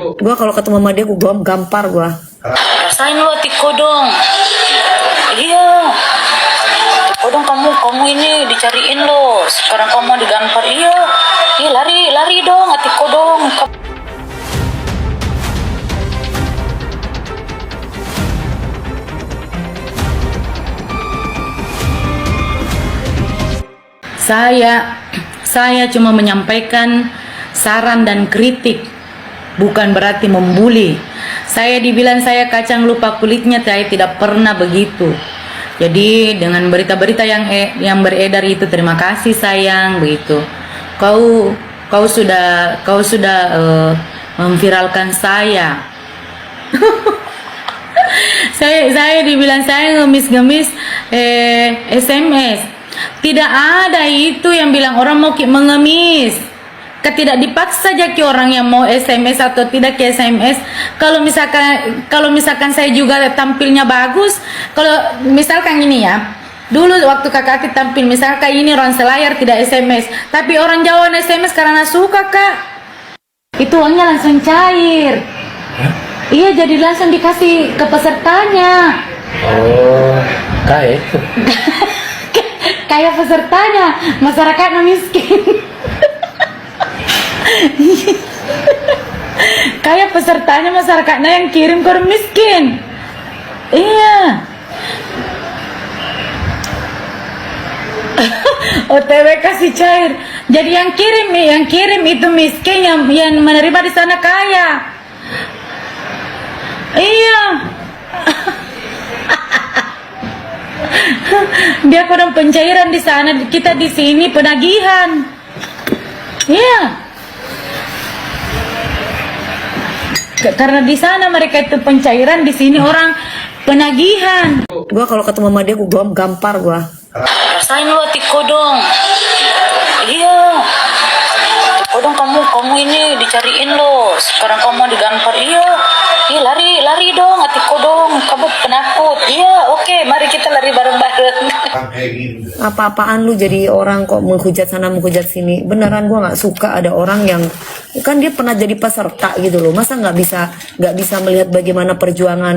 Gua kalau ketemu sama dia, gua gampar gua. Rasain lo Tiko dong. Iya. Tiko dong, kamu ini dicariin lo. Sekarang kamu digampar. Iya. Iya, lari dong, Tiko dong. Saya cuma menyampaikan saran dan kritik, bukan berarti membuli. Saya dibilang saya kacang lupa kulitnya, saya tidak pernah begitu. Jadi dengan berita-berita yang beredar itu, terima kasih sayang, begitu. Kau sudah memviralkan saya. saya dibilang saya ngemis-ngemis SMS. Tidak ada itu yang bilang orang mau mengemis. Tidak dipaksa aja ke orang yang mau SMS atau tidak ke SMS. Kalau misalkan saya juga tampilnya bagus, kalau misalkan ini ya, dulu waktu kakak tampil misalkan ini orang selayar tidak SMS, tapi orang Jawa SMS karena suka kak, itu uangnya langsung cair. Hah? Iya, jadi langsung dikasih ke pesertanya. Oh, kayak kayak pesertanya, masyarakatnya miskin. Kayak pesertanya masyarakatnya yang kirim ke orang miskin. Iya. OTW kasih cair. Jadi yang kirim itu miskin, yang menerima di sana kaya. Iya. Dia kodong pencairan di sana, kita di sini penagihan. Iya. Karena di sana mereka itu pencairan, di sini orang penagihan. Gua kalau ketemu sama dia, gua gampar gua. Rasain lo Tiko dong. Iya. Tiko dong, kamu ini dicariin lo. Sekarang kamu digampar. Iya. Iya, lari dong, Tiko dong. Kamu penakut. Iya, oke, mari kita lari bareng-bareng. Apa-apaan lu jadi orang kok menghujat sana menghujat sini. Beneran gua nggak suka ada orang yang kan dia pernah jadi peserta gitu loh. Masa nggak bisa melihat bagaimana perjuangan,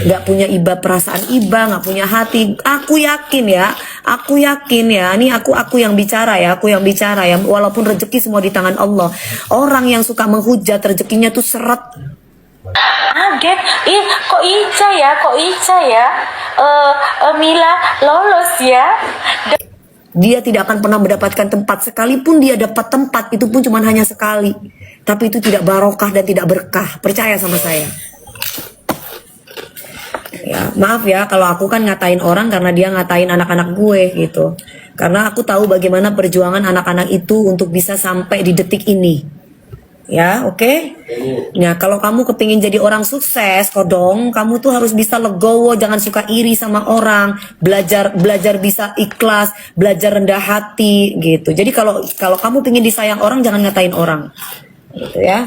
nggak punya iba, perasaan iba, nggak punya hati. Aku yakin ya. Ini aku yang bicara ya. Walaupun rezeki semua di tangan Allah. Orang yang suka menghujat rezekinya tuh seret. Kaget, kok Ica ya, Mila lolos ya. Dia tidak akan pernah mendapatkan tempat. Sekalipun dia dapat tempat, itu pun cuma hanya sekali. Tapi itu tidak barokah dan tidak berkah. Percaya sama saya. Ya, maaf ya kalau aku kan ngatain orang karena dia ngatain anak-anak gue gitu. Karena aku tahu bagaimana perjuangan anak-anak itu untuk bisa sampai di detik ini. Ya, oke. Nah, kalau kamu kepingin jadi orang sukses, kodong, kamu tuh harus bisa legowo, jangan suka iri sama orang, belajar bisa ikhlas, belajar rendah hati, gitu. Jadi kalau kamu pingin disayang orang, jangan ngatain orang, gitu ya.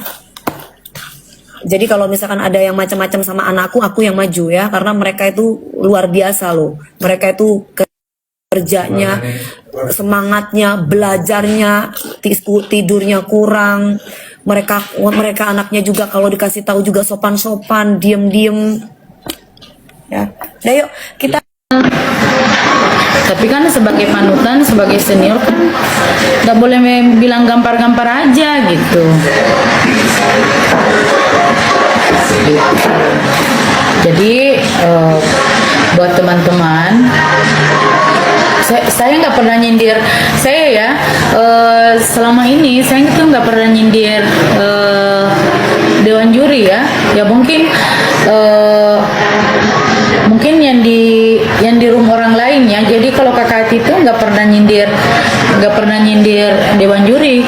Jadi kalau misalkan ada yang macam-macam sama anakku, aku yang maju ya, karena mereka itu luar biasa loh. Mereka itu kerjanya, semangatnya, belajarnya, tidurnya kurang. Mereka anaknya juga kalau dikasih tahu juga sopan-sopan, diem-diem. Ya, udah yuk kita. Tapi kan sebagai panutan, sebagai senior kan nggak boleh bilang gampar-gampar aja gitu. Jadi buat teman-teman, saya nggak pernah nyindir. Saya ya selama ini saya itu nggak pernah nyindir dewan juri ya. Ya mungkin yang di room orang lain ya. Jadi kalau kakak itu nggak pernah nyindir dewan juri.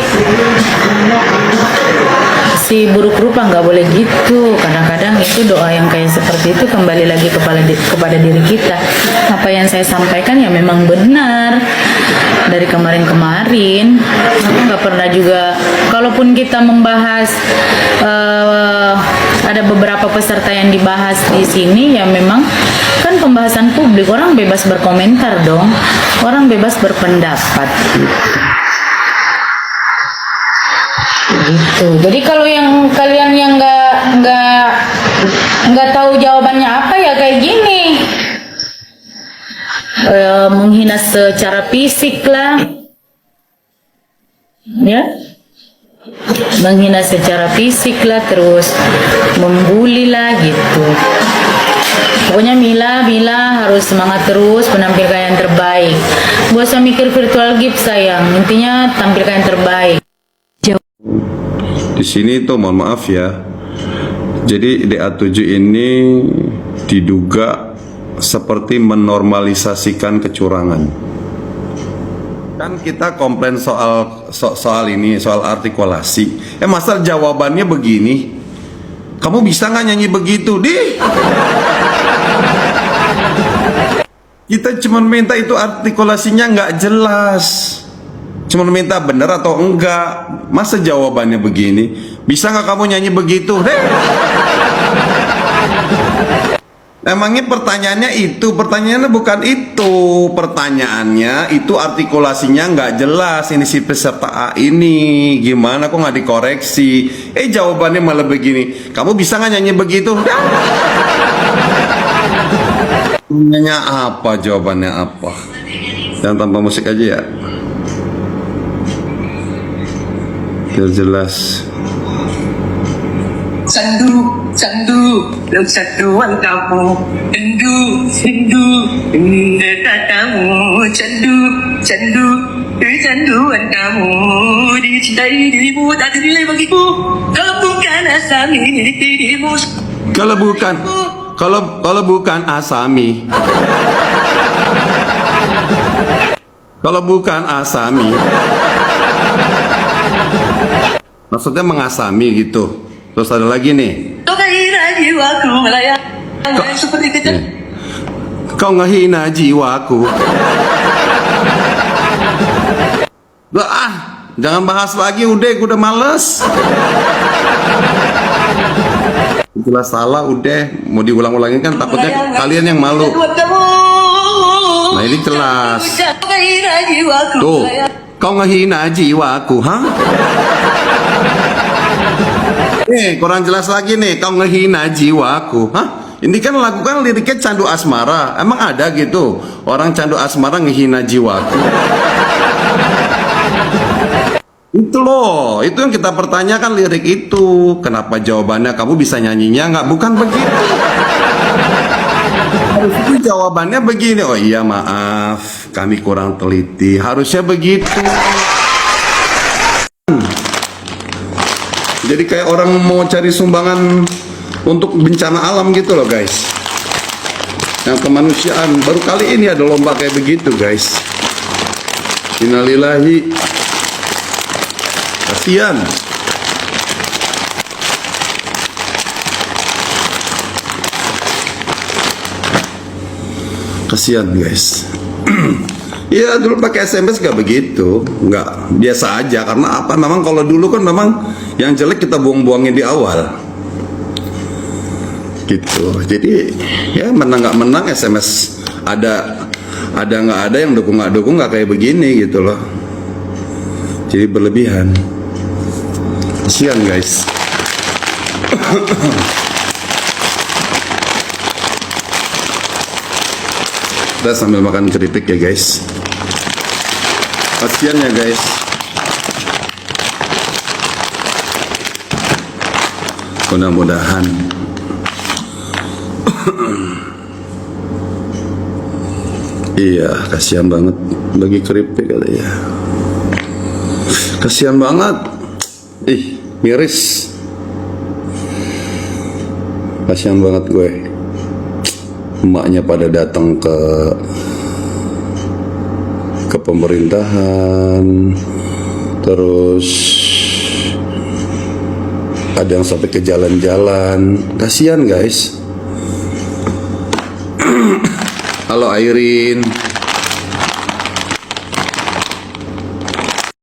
Si buruk rupa nggak boleh gitu. Kadang-kadang itu doa yang kayak seperti itu kembali lagi kepada diri kita. Apa yang saya sampaikan ya memang benar. Dari kemarin-kemarin aku nggak pernah juga, kalaupun kita membahas ada beberapa peserta yang dibahas di sini ya memang kan pembahasan publik, orang bebas berkomentar dong, orang bebas berpendapat. Gitu. Jadi kalau yang kalian yang nggak tahu jawabannya apa ya kayak gini. Menghina secara fisik lah. Ya. Menghina secara fisik lah, terus membuli lah gitu. Pokoknya Mila harus semangat terus, menampilkan yang terbaik. Gak usah mikir virtual gift sayang, intinya tampilkan yang terbaik. Di sini tuh mohon maaf ya. Jadi DA7 ini diduga seperti menormalisasikan kecurangan. Kan kita komplain soal ini, soal artikulasi. Masa jawabannya begini? Kamu bisa nggak nyanyi begitu, Di? Kita cuma minta itu artikulasinya nggak jelas. Cuma minta benar atau enggak. Masa jawabannya begini? Bisa nggak kamu nyanyi begitu? Emangnya pertanyaannya itu? Pertanyaannya bukan itu. Pertanyaannya itu artikulasinya nggak jelas. Ini si peserta A ini gimana kok nggak dikoreksi? Jawabannya malah begini. Kamu bisa nggak nyanyi begitu? Nanya apa? Jawabannya apa? Jangan tanpa musik aja ya. Biar jelas. Sandu, dalam satuan kamu. Rindu, dekat kamu. Canduan kamu. Dicintai dirimu, tak ternilai bagiku. Kalau bukan asami dirimu. Kalau bukan Asami. Kalau bukan Asami. Maksudnya mengasami gitu. Terus ada lagi nih. Kau menghina jiwaku melayang seperti kecil. Kau ngehina jiwaku. Jangan bahas lagi, gue udah males. Jelas salah, udah mau diulang-ulangin kan takutnya kalian yang malu. Nah ini jelas. Tuh, kau ngehina jiwaku, hah? Kurang jelas lagi nih, kau ngehina jiwaku, hah? Ini kan lagu kan liriknya candu asmara. Emang ada gitu orang candu asmara ngehina jiwaku? Itu loh, itu yang kita pertanyakan lirik itu. Kenapa jawabannya kamu bisa nyanyinya nggak? Bukan begitu. Harus itu jawabannya begini. Oh iya maaf, kami kurang teliti. Harusnya begitu. Jadi kayak orang mau cari sumbangan untuk bencana alam gitu loh guys. Yang kemanusiaan. Baru kali ini ada lomba kayak begitu guys. Innalillahi. Kasian. Kasian guys. Iya dulu pakai SMS gak begitu, nggak biasa aja. Karena apa? Memang kalau dulu kan memang yang jelek kita buang-buangin di awal. Gitu. Jadi ya menang nggak menang SMS ada nggak ada, yang dukung nggak kayak begini gitu loh. Jadi berlebihan. Kasian guys. Kita sambil makan keripik ya guys. Kasian ya guys. Mudah-mudahan. Iya, kasihan banget bagi keripik kali ya. Kasihan banget. Miris. Kasihan banget gue. Emaknya pada datang ke pemerintahan, terus ada yang sampai ke jalan-jalan. Kasihan guys. Halo Airin.